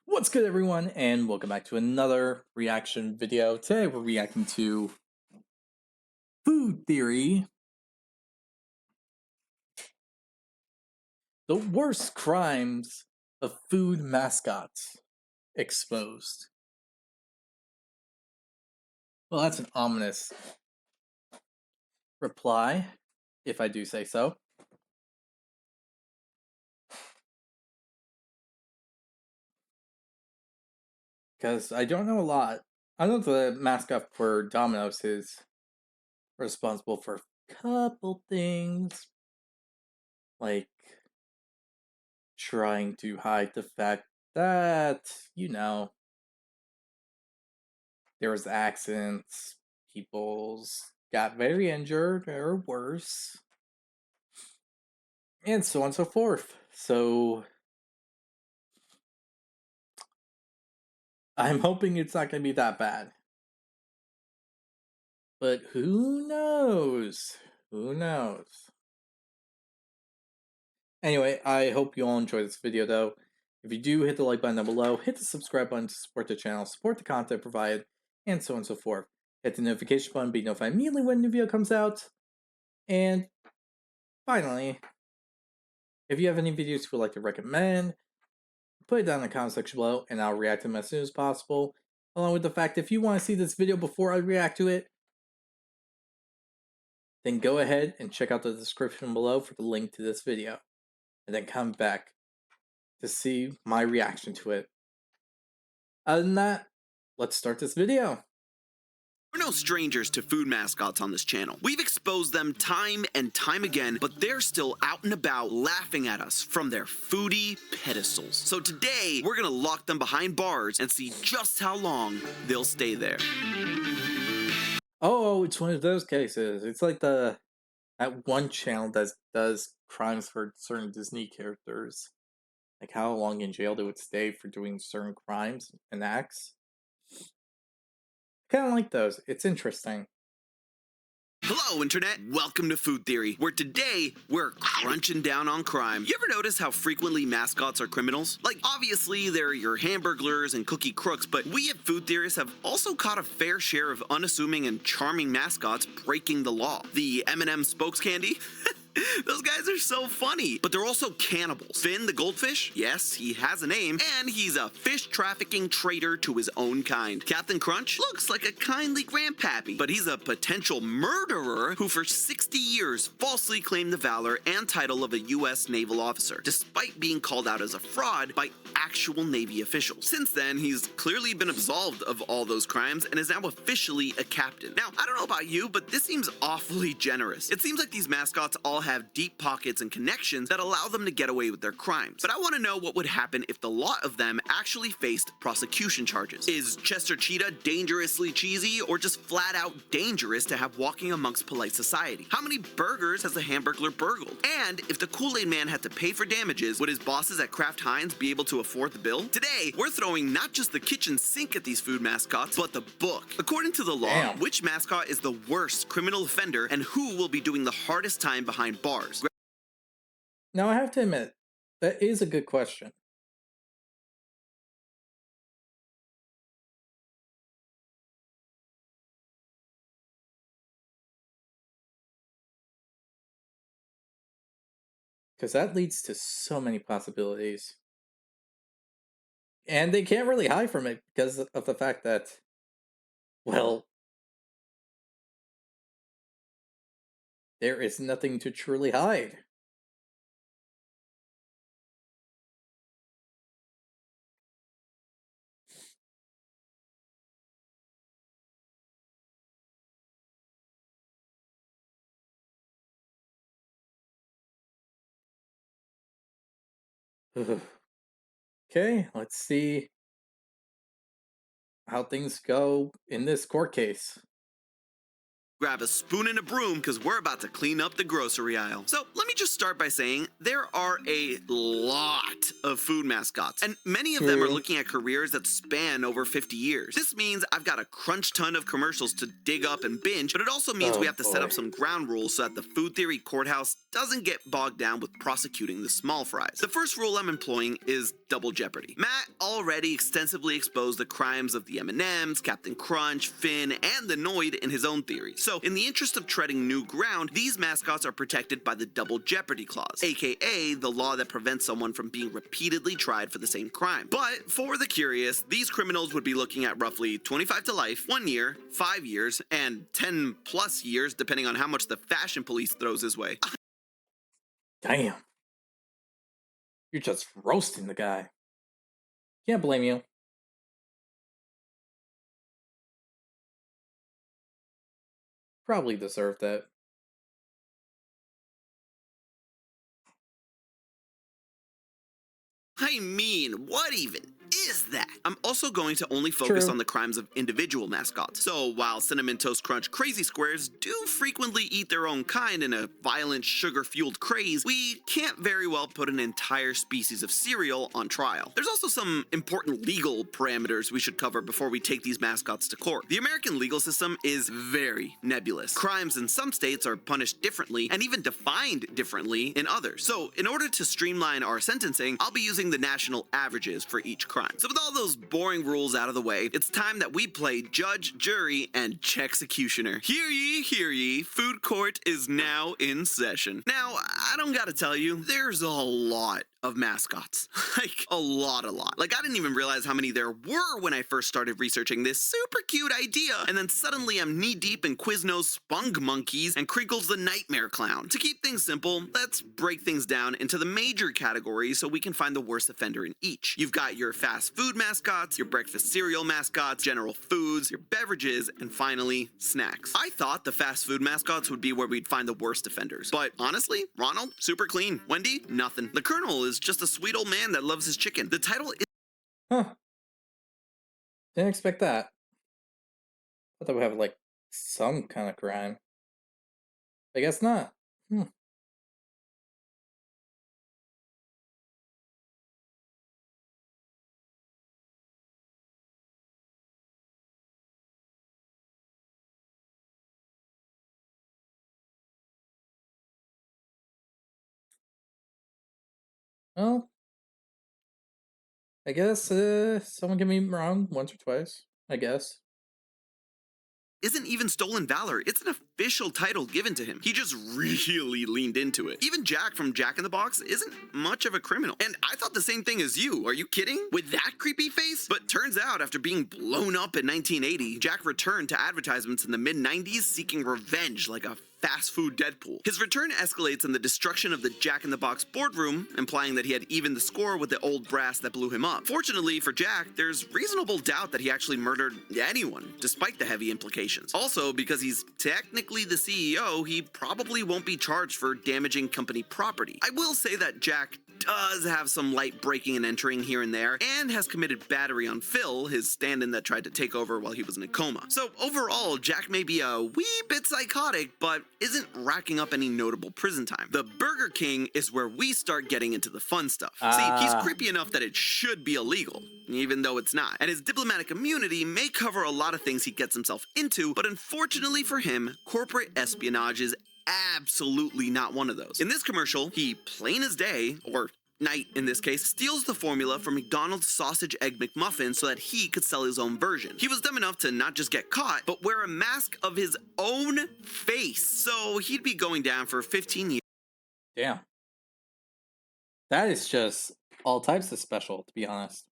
What's good, everyone, and welcome back to another reaction video. Today we're reacting to Food Theory, the worst crimes of food mascots exposed. Well, that's an ominous reply, if I do say so. Because I don't know a lot. I know the mascot for Domino's is responsible for a couple things, like trying to hide the fact that, there was accidents, people's got very injured or worse, and so on and so forth. So I'm hoping it's not going to be that bad. But who knows? Who knows? Anyway, I hope you all enjoyed this video though. If you do, hit the like button down below, hit the subscribe button to support the channel, support the content provided, and so on and so forth. Hit the notification button, be notified immediately when a new video comes out. And finally, if you have any videos you would like to recommend, put it down in the comment section below and I'll react to them as soon as possible. Along with the fact, if you want to see this video before I react to it, then go ahead and check out the description below for the link to this video. And then come back to see my reaction to it. Other than that, let's start this video. We're no strangers to food mascots on this channel. We've exposed them time and time again, but they're still out and about laughing at us from their foodie pedestals. So today, we're gonna lock them behind bars and see just how long they'll stay there. Oh, it's one of those cases. It's like that one channel that does crimes for certain Disney characters. Like how long in jail they would stay for doing certain crimes and acts. Kind of like those. It's interesting. Hello, Internet! Welcome to Food Theory, where today we're crunching down on crime. You ever notice how frequently mascots are criminals? Like, obviously, they're your hamburglers and cookie crooks, but we at Food Theorists have also caught a fair share of unassuming and charming mascots breaking the law. The M&M spokes candy? Those guys are so funny, but they're also cannibals. Finn the goldfish? Yes, he has a name, and he's a fish trafficking traitor to his own kind. Captain Crunch looks like a kindly grandpappy, but he's a potential murderer who for 60 years falsely claimed the valor and title of a U.S. naval officer, despite being called out as a fraud by actual Navy officials. Since then, he's clearly been absolved of all those crimes and is now officially a captain. Now, I don't know about you, but this seems awfully generous. It seems like these mascots all have deep pockets and connections that allow them to get away with their crimes. But I want to know what would happen if the lot of them actually faced prosecution charges. Is Chester Cheetah dangerously cheesy or just flat out dangerous to have walking amongst polite society? How many burgers has the Hamburglar burgled? And if the Kool-Aid Man had to pay for damages, would his bosses at Kraft Heinz be able to afford the bill? Today, we're throwing not just the kitchen sink at these food mascots, but the book. According to the law, Damn. which mascot is the worst criminal offender and who will be doing the hardest time behind bars? Now, I have to admit, that is a good question. Because that leads to so many possibilities. And they can't really hide from it because of the fact that, well, there is nothing to truly hide. Okay, let's see how things go in this court case. grab a spoon and a broom because we're about to clean up the grocery aisle. So let me just start by saying there are a lot of food mascots, and many of them are True. looking at careers that span over 50 years. This means I've got a crunch ton of commercials to dig up and binge, but it also means we Oh have to set up boy. some ground rules so that the food theory courthouse doesn't get bogged down with prosecuting the small fries. The first rule I'm employing is double jeopardy. Matt already extensively exposed the crimes of the M&Ms, Captain Crunch, Finn, and the Noid in his own theory. So, in the interest of treading new ground, these mascots are protected by the double jeopardy clause, aka the law that prevents someone from being repeatedly tried for the same crime. But for the curious, these criminals would be looking at roughly 25 to life, 1 year, 5 years, and 10 plus years depending on how much the fashion police throws his way. Damn. You're just roasting the guy. Can't blame you. Probably deserved that. I mean, what even is that? I'm also going to only focus True. on the crimes of individual mascots. So while Cinnamon Toast Crunch Crazy Squares do frequently eat their own kind in a violent sugar-fueled craze, we can't very well put an entire species of cereal on trial. There's also some important legal parameters we should cover before we take these mascots to court. The American legal system is very nebulous. Crimes in some states are punished differently and even defined differently in others. So in order to streamline our sentencing, I'll be using the national averages for each crime. So with all those boring rules out of the way, it's time that we play judge, jury, and executioner. Hear ye, food court is now in session. Now, I don't gotta tell you, there's a lot of mascots. Like, a lot. Like, I didn't even realize how many there were when I first started researching this super cute idea, and then suddenly I'm knee-deep in Quizno's Spunk Monkeys and Crinkle's the Nightmare Clown. To keep things simple, let's break things down into the major categories so we can find the worst offender in each. You've got your fast food mascots, your breakfast cereal mascots, general foods, your beverages, and finally, snacks. I thought the fast food mascots would be where we'd find the worst offenders, but honestly, Ronald, super clean. Wendy, nothing. The Colonel is just a sweet old man that loves his chicken. The title is Huh. Didn't expect that. I thought we have like some kind of crime. I guess not. Hmm. Well, I guess someone can be wrong once or twice. I guess. isn't even stolen valor. It's an official title given to him. He just really leaned into it. Even Jack from Jack in the Box isn't much of a criminal. And I thought the same thing as you. Are you kidding? With that creepy face? But turns out after being blown up in 1980, Jack returned to advertisements in the mid-90s seeking revenge like a fast food Deadpool. His return escalates in the destruction of the Jack in the Box boardroom, implying that he had evened the score with the old brass that blew him up. Fortunately for Jack, there's reasonable doubt that he actually murdered anyone, despite the heavy implications. Also, because he's technically the CEO, he probably won't be charged for damaging company property. I will say that Jack does have some light breaking and entering here and there, and has committed battery on Phil, his stand-in that tried to take over while he was in a coma. So overall, Jack may be a wee bit psychotic, but isn't racking up any notable prison time. The Burger King is where we start getting into the fun stuff. See, he's creepy enough that it should be illegal, even though it's not. And his diplomatic immunity may cover a lot of things he gets himself into, but unfortunately for him, corporate espionage is absolutely not one of those. In this commercial, he plain as day, or night in this case, steals the formula from McDonald's sausage egg McMuffin so that he could sell his own version. He was dumb enough to not just get caught, but wear a mask of his own face. So he'd be going down for 15 years. Damn. That is just all types of special, to be honest.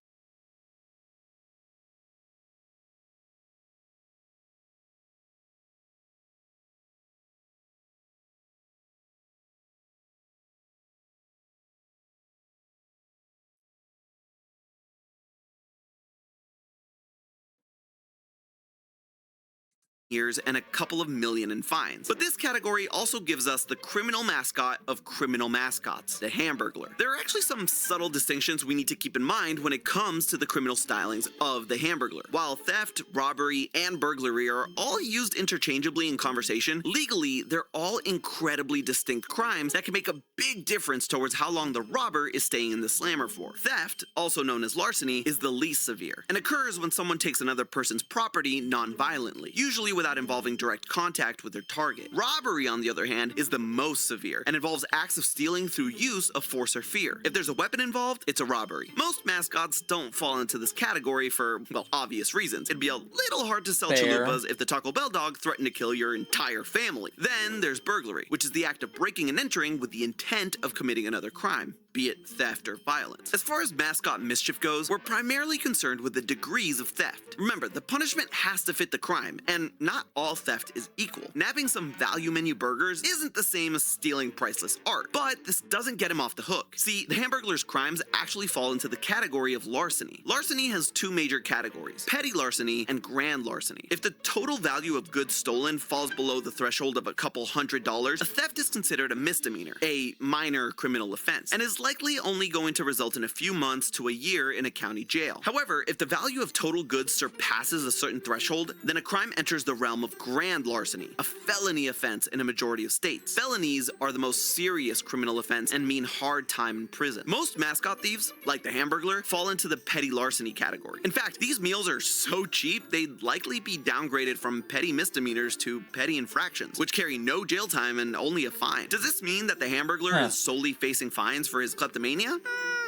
years and a couple of million in fines. But this category also gives us the criminal mascot of criminal mascots, the Hamburglar. There are actually some subtle distinctions we need to keep in mind when it comes to the criminal stylings of the Hamburglar. While theft, robbery, and burglary are all used interchangeably in conversation, legally they're all incredibly distinct crimes that can make a big difference towards how long the robber is staying in the slammer for. Theft, also known as larceny, is the least severe and occurs when someone takes another person's property non-violently, usually without involving direct contact with their target. Robbery, on the other hand, is the most severe and involves acts of stealing through use of force or fear. If there's a weapon involved, it's a robbery. Most mascots don't fall into this category for, well, obvious reasons. It'd be a little hard to sell Fair. chalupas if the Taco Bell dog threatened to kill your entire family. Then there's burglary, which is the act of breaking and entering with the intent of committing another crime, be it theft or violence. As far as mascot mischief goes, we're primarily concerned with the degrees of theft. Remember, the punishment has to fit the crime, and not all theft is equal. Nabbing some value menu burgers isn't the same as stealing priceless art, but this doesn't get him off the hook. See, the Hamburglar's crimes actually fall into the category of larceny. Larceny has two major categories: petty larceny and grand larceny. If the total value of goods stolen falls below the threshold of a couple $100s, a theft is considered a misdemeanor, a minor criminal offense, and is likely only going to result in a few months to a year in a county jail. However, if the value of total goods surpasses a certain threshold, then a crime enters the realm of grand larceny, a felony offense in a majority of states. Felonies are the most serious criminal offense and mean hard time in prison. Most mascot thieves, like the Hamburglar, fall into the petty larceny category. In fact, these meals are so cheap, they'd likely be downgraded from petty misdemeanors to petty infractions, which carry no jail time and only a fine. Does this mean that the Hamburglar is solely facing fines for his kleptomania?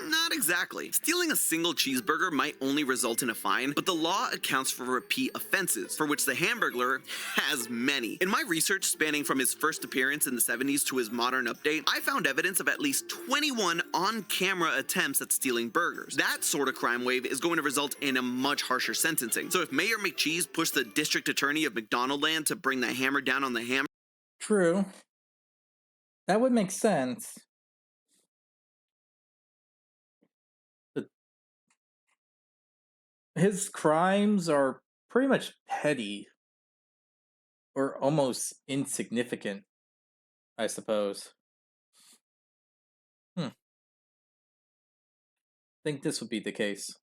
Not exactly. Stealing a single cheeseburger might only result in a fine, but the law accounts for repeat offenses, for which the Hamburglar has many. In my research spanning from his first appearance in the 70s to his modern update, I found evidence of at least 21 on-camera attempts at stealing burgers. That sort of crime wave is going to result in a much harsher sentencing. So if Mayor McCheese pushed the district attorney of McDonaldland to bring the hammer down on the ham— True. That would make sense. But his crimes are pretty much petty or almost insignificant, I suppose. I think this would be the case.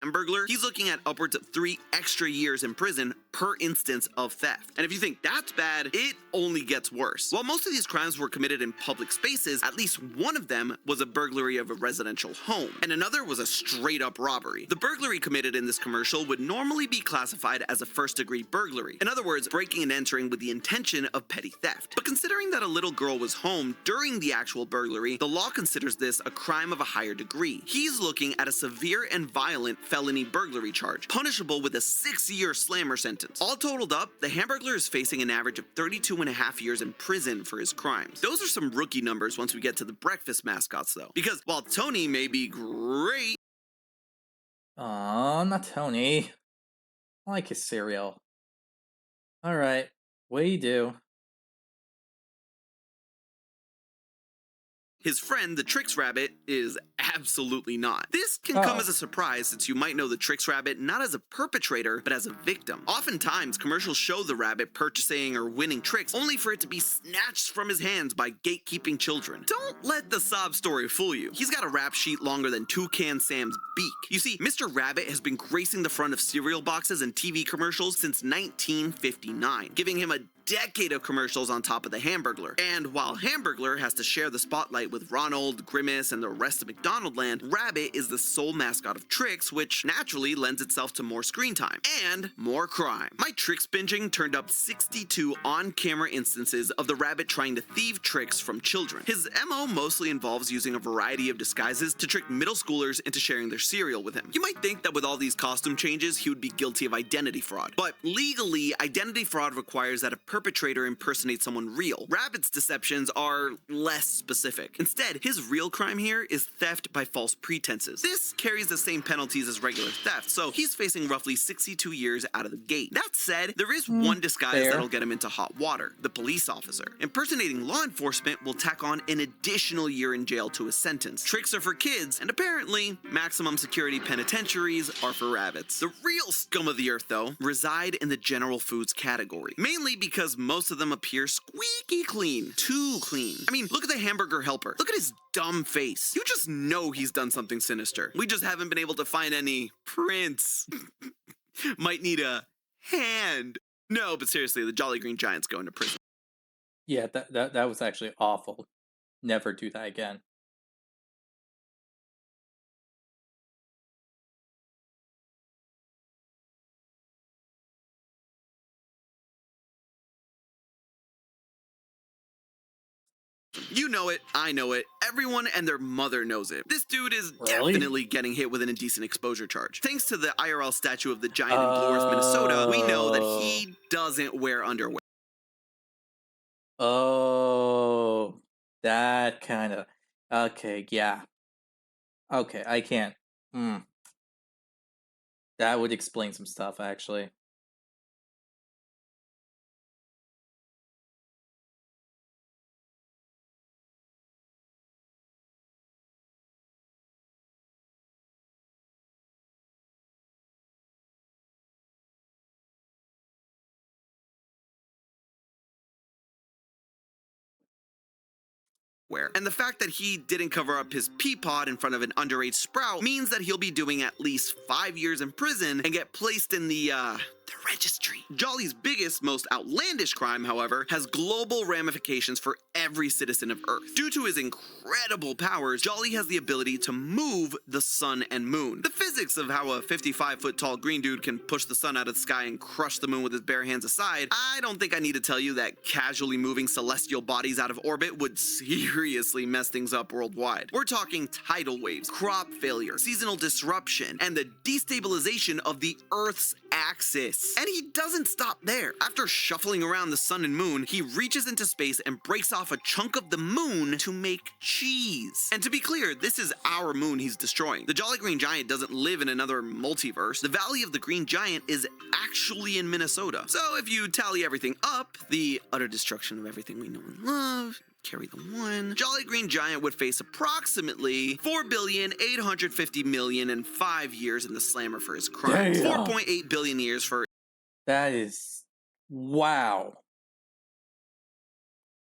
Hamburglar, he's looking at upwards of 3 extra years in prison per instance of theft. And if you think that's bad, it only gets worse. While most of these crimes were committed in public spaces, at least one of them was a burglary of a residential home, and another was a straight-up robbery. The burglary committed in this commercial would normally be classified as a first-degree burglary. In other words, breaking and entering with the intention of petty theft. But considering that a little girl was home during the actual burglary, the law considers this a crime of a higher degree. He's looking at a severe and violent felony burglary charge, punishable with a 6-year slammer sentence. All totaled up, the Hamburglar is facing an average of 32 and a half years in prison for his crimes. Those are some rookie numbers once we get to the breakfast mascots, though. Because while Tony may be great— Aw, not Tony. I like his cereal. Alright, what do you do? his friend, the Trix Rabbit, is absolutely not. This can come as a surprise since you might know the Trix Rabbit not as a perpetrator, but as a victim. Oftentimes, commercials show the rabbit purchasing or winning tricks only for it to be snatched from his hands by gatekeeping children. Don't let the sob story fool you. He's got a rap sheet longer than Toucan Sam's beak. You see, Mr. Rabbit has been gracing the front of cereal boxes and TV commercials since 1959, giving him a decade of commercials on top of the Hamburglar. And while Hamburglar has to share the spotlight with Ronald, Grimace, and the rest of McDonaldland, Rabbit is the sole mascot of Trix, which naturally lends itself to more screen time and more crime. My Trix binging turned up 62 on-camera instances of the Rabbit trying to thieve tricks from children. His MO mostly involves using a variety of disguises to trick middle schoolers into sharing their cereal with him. You might think that with all these costume changes, he would be guilty of identity fraud. But legally, identity fraud requires that a person perpetrator impersonates someone real. Rabbit's deceptions are less specific. Instead, his real crime here is theft by false pretenses. This carries the same penalties as regular theft, so he's facing roughly 62 years out of the gate. That said, there is one disguise fair. that'll get him into hot water: the police officer. Impersonating law enforcement will tack on an additional year in jail to his sentence. Tricks are for kids, and apparently, maximum security penitentiaries are for rabbits. The real scum of the earth, though, reside in the general foods category, mainly because most of them appear squeaky clean. Too clean. I mean, look at the hamburger helper. Look at his dumb face. You just know he's done something sinister. We just haven't been able to find any prints. Might need a hand. No, but seriously, the Jolly Green Giant's going to prison. Yeah, that was actually awful. Never do that again. You know it, I know it, everyone and their mother knows it. This dude is Really? definitely getting hit with an indecent exposure charge. Thanks to the IRL statue of the giant in Blue Earth, Minnesota, we know that he doesn't wear underwear. Oh, that kind of... Okay, yeah. Okay, I can't. That would explain some stuff, actually. And the fact that he didn't cover up his pea pod in front of an underage sprout means that he'll be doing at least 5 years in prison and get placed in the registry. Jolly's biggest, most outlandish crime, however, has global ramifications for every citizen of Earth. Due to his incredible powers, Jolly has the ability to move the sun and moon. The physics of how a 55-foot-tall green dude can push the sun out of the sky and crush the moon with his bare hands aside, I don't think I need to tell you that casually moving celestial bodies out of orbit would seriously mess things up worldwide. We're talking tidal waves, crop failure, seasonal disruption, and the destabilization of the Earth's axis. And he doesn't stop there. After shuffling around the sun and moon, he reaches into space and breaks off a chunk of the moon to make cheese. And to be clear, this is our moon he's destroying. The Jolly Green Giant doesn't live in another multiverse. The Valley of the Green Giant is actually in Minnesota. So if you tally everything up, the utter destruction of everything we know and love, carry the one, Jolly Green Giant would face approximately 4,850,000,000 in 5 years in the slammer for his crimes. 4.8 billion years for... That is... Wow.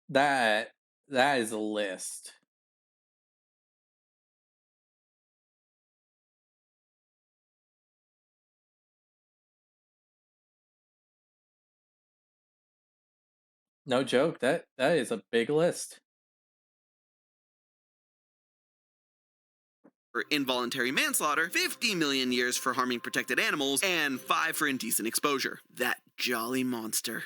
That is a list. No joke, that is a big list. For involuntary manslaughter, 50 million years for harming protected animals, and 5 for indecent exposure. That jolly monster.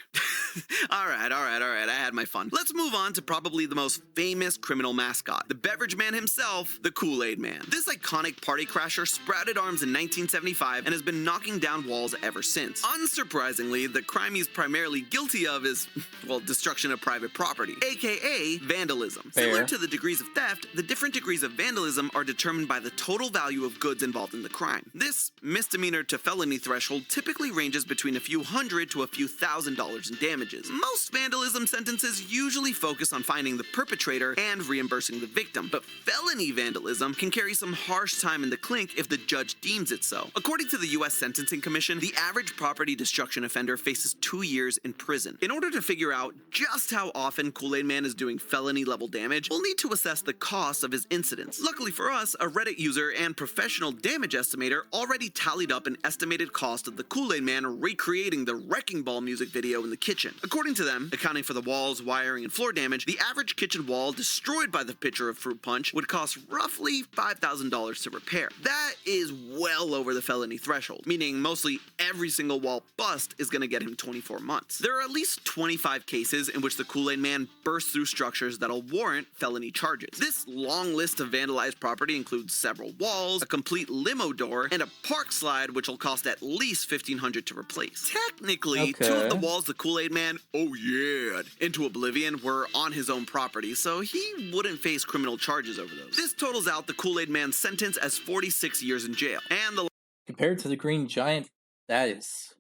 All right, I had my fun. Let's move on to probably the most famous criminal mascot, the beverage man himself, the Kool-Aid Man. This iconic party crasher sprouted arms in 1975 and has been knocking down walls ever since. Unsurprisingly, the crime he's primarily guilty of is, well, destruction of private property, aka vandalism. Fair. Similar to the degrees of theft, the different degrees of vandalism are determined by the total value of goods involved in the crime. This misdemeanor to felony threshold typically ranges between a few hundred to a few $1,000s in damages. Most vandalism sentences usually focus on finding the perpetrator and reimbursing the victim, but felony vandalism can carry some harsh time in the clink if the judge deems it so. According to the U.S. Sentencing Commission, the average property destruction offender faces 2 years in prison. In order to figure out just how often Kool-Aid Man is doing felony level damage, we'll need to assess the cost of his incidents. Luckily for us, a Reddit user and professional damage estimator already tallied up an estimated cost of the Kool-Aid Man recreating the Wrecking Ball music video in the kitchen. According to them, accounting for the walls, wiring, and floor damage, the average kitchen wall destroyed by the pitcher of fruit punch would cost roughly $5,000 to repair. That is well over the felony threshold, meaning mostly every single wall bust is going to get him 24 months. There are at least 25 cases in which the Kool-Aid Man burst through structures that'll warrant felony charges. This long list of vandalized property includes several walls, a complete limo door, and a park slide which will cost at least $1,500 to replace. Technically, Ironically, two of the Okay. walls the Kool-Aid Man, oh yeah, into oblivion were on his own property, so he wouldn't face criminal charges over those. This totals out the Kool-Aid Man's sentence as 46 years in jail, and the Compared to the Green Giant, that is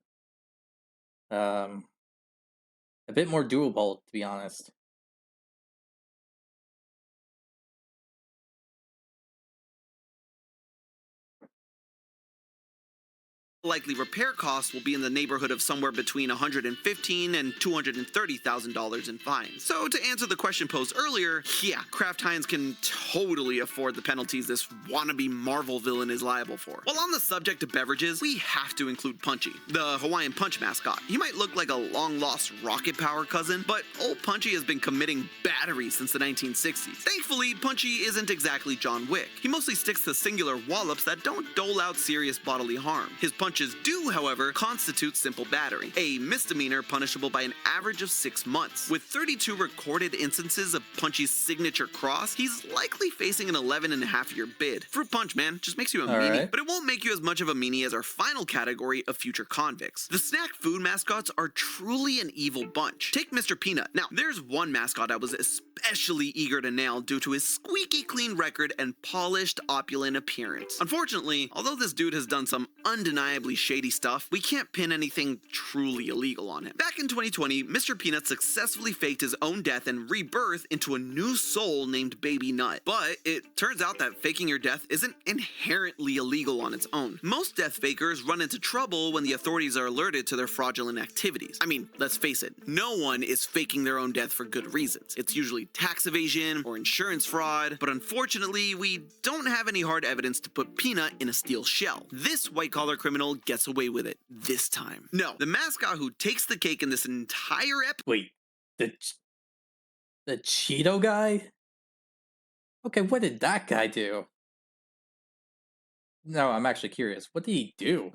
um a bit more doable, to be honest. likely repair costs will be in the neighborhood of somewhere between $115,000 and $230,000 in fines. So to answer the question posed earlier, yeah, Kraft Heinz can totally afford the penalties this wannabe Marvel villain is liable for. While on the subject of beverages, we have to include Punchy, the Hawaiian Punch mascot. He might look like a long-lost Rocket Power cousin, but old Punchy has been committing battery since the 1960s. Thankfully, Punchy isn't exactly John Wick. He mostly sticks to singular wallops that don't dole out serious bodily harm. His punches do, however, constitute simple battery, a misdemeanor punishable by an average of 6 months. With 32 recorded instances of Punchy's signature cross, he's likely facing an 11.5-year bid. Fruit Punch, man, just makes you a meanie. Alright. But it won't make you as much of a meanie as our final category of future convicts. The snack food mascots are truly an evil bunch. Take Mr. Peanut. Now, there's one mascot I was especially eager to nail due to his squeaky clean record and polished, opulent appearance. Unfortunately, although this dude has done some undeniably shady stuff, we can't pin anything truly illegal on him. Back in 2020, Mr. Peanut successfully faked his own death and rebirth into a new soul named Baby Nut. But it turns out that faking your death isn't inherently illegal on its own. Most death fakers run into trouble when the authorities are alerted to their fraudulent activities. I mean, let's face it, no one is faking their own death for good reasons. It's usually tax evasion or insurance fraud, but unfortunately, we don't have any hard evidence to put Peanut in a steel shell. This white-collar criminal gets away with it this time. No, the mascot who takes the cake in this entire Wait, the Cheeto guy? Okay, what did that guy do? No, I'm actually curious. What did he do?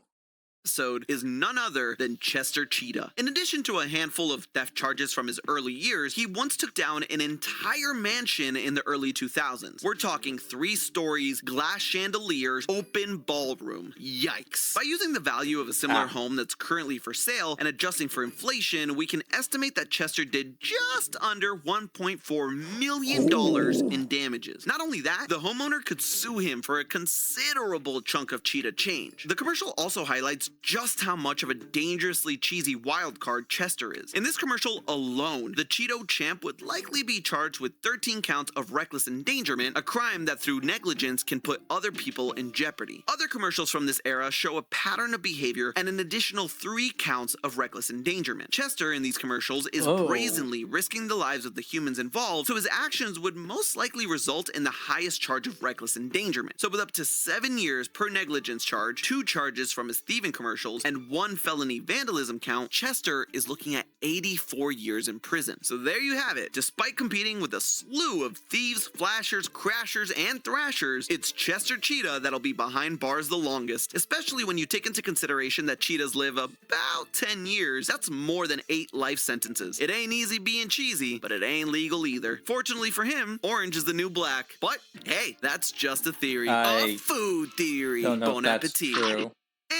episode is none other than Chester Cheetah. In addition to a handful of theft charges from his early years, he once took down an entire mansion in the early 2000s. We're talking 3 stories, glass chandeliers, open ballroom. Yikes. By using the value of a similar home that's currently for sale and adjusting for inflation, we can estimate that Chester did just under $1.4 million in damages. Not only that, the homeowner could sue him for a considerable chunk of cheetah change. The commercial also highlights just how much of a dangerously cheesy wild card Chester is. In this commercial alone, the Cheeto champ would likely be charged with 13 counts of reckless endangerment, a crime that through negligence can put other people in jeopardy. Other commercials from this era show a pattern of behavior and an additional 3 counts of reckless endangerment. Chester in these commercials is brazenly risking the lives of the humans involved, so his actions would most likely result in the highest charge of reckless endangerment. So with up to 7 years per negligence charge, 2 charges from his thieving commercials, and 1 felony vandalism count, Chester is looking at 84 years in prison. So there you have it. Despite competing with a slew of thieves, flashers, crashers, and thrashers, it's Chester Cheetah that'll be behind bars the longest, especially when you take into consideration that cheetahs live about 10 years. That's more than 8 life sentences. It ain't easy being cheesy, but it ain't legal either. Fortunately for him, orange is the new black. But hey, that's just a theory. A food theory. Don't know Bon if that's appetit. true.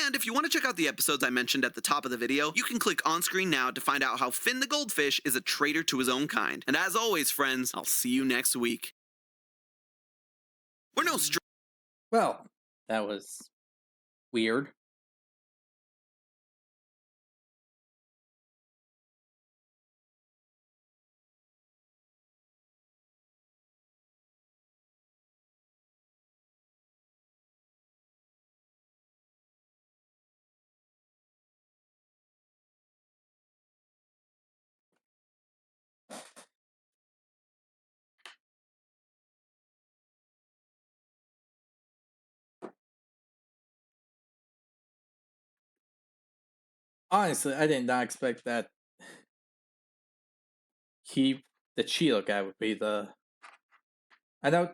And if you want to check out the episodes I mentioned at the top of the video, you can click on screen now to find out how Finn the Goldfish is a traitor to his own kind. And as always, friends, I'll see you next week. We're no Well, that was weird. Honestly, I did not expect that the Cheeto guy would be the. I know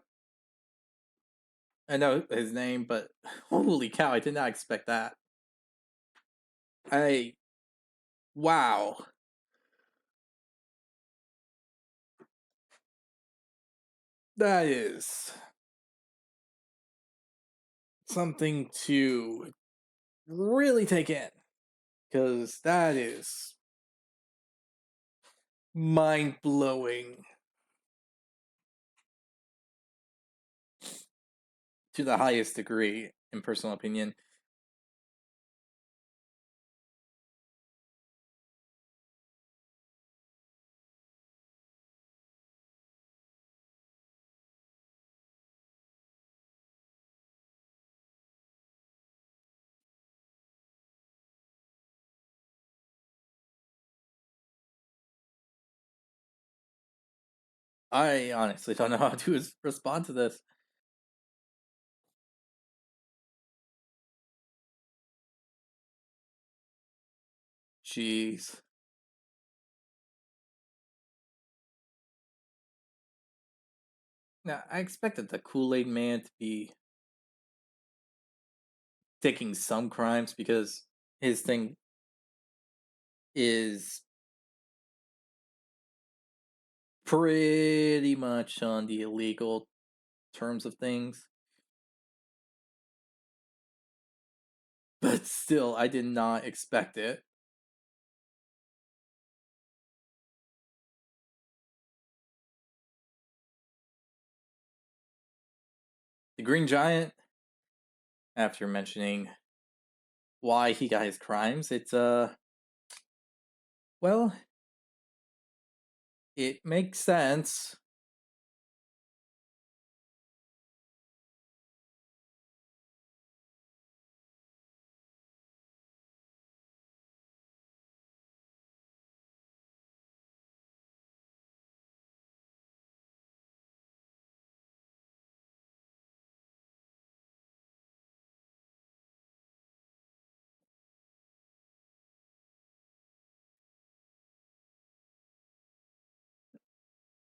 his name, but holy cow, I did not expect that. Wow. That is something to really take in. because that is mind-blowing to the highest degree, in personal opinion. I honestly don't know how to respond to this. Jeez. Now, I expected the Kool-Aid Man to be taking some crimes because his thing is pretty much on the illegal terms of things. But still, I did not expect it. The Green Giant, after mentioning why he got his crimes, it's well, it makes sense.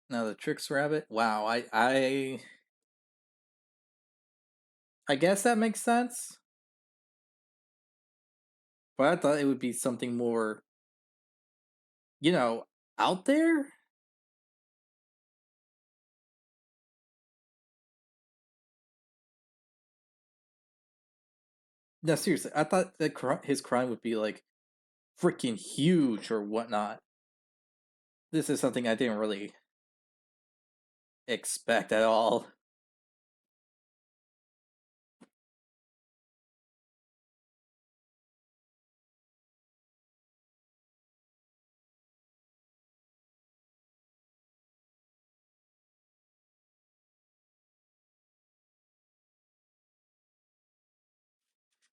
Now the Tricks Rabbit, wow, I guess that makes sense. But I thought it would be something more, you know, out there. No, seriously, I thought that his crime would be like freaking huge or whatnot. This is something I didn't really expect at all.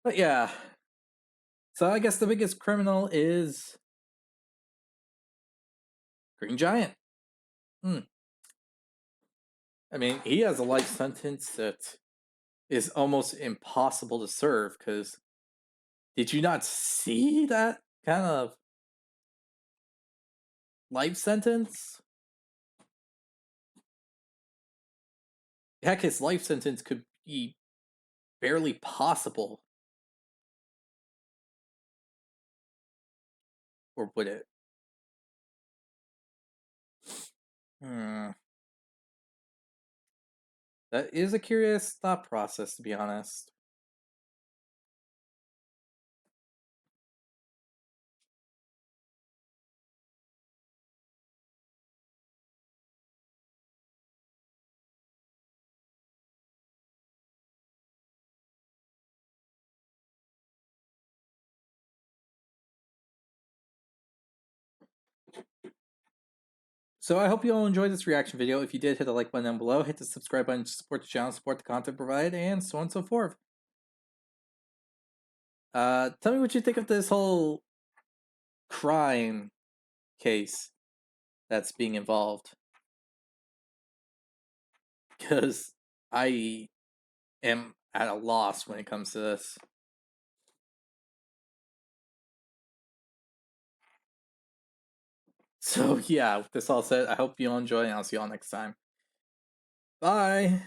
But yeah, so I guess the biggest criminal is Green Giant. Hmm. I mean, he has a life sentence that is almost impossible to serve because did you not see that kind of life sentence? Heck, his life sentence could be barely possible. Or would it? Hmm. That is a curious thought process, to be honest. So I hope you all enjoyed this reaction video. If you did, hit the like button down below, hit the subscribe button to support the channel, support the content provided, and so on and so forth. Tell me what you think of this whole crime case that's being involved. Because I am at a loss when it comes to this. So yeah, with this all said, I hope you all enjoy and I'll see you all next time. Bye!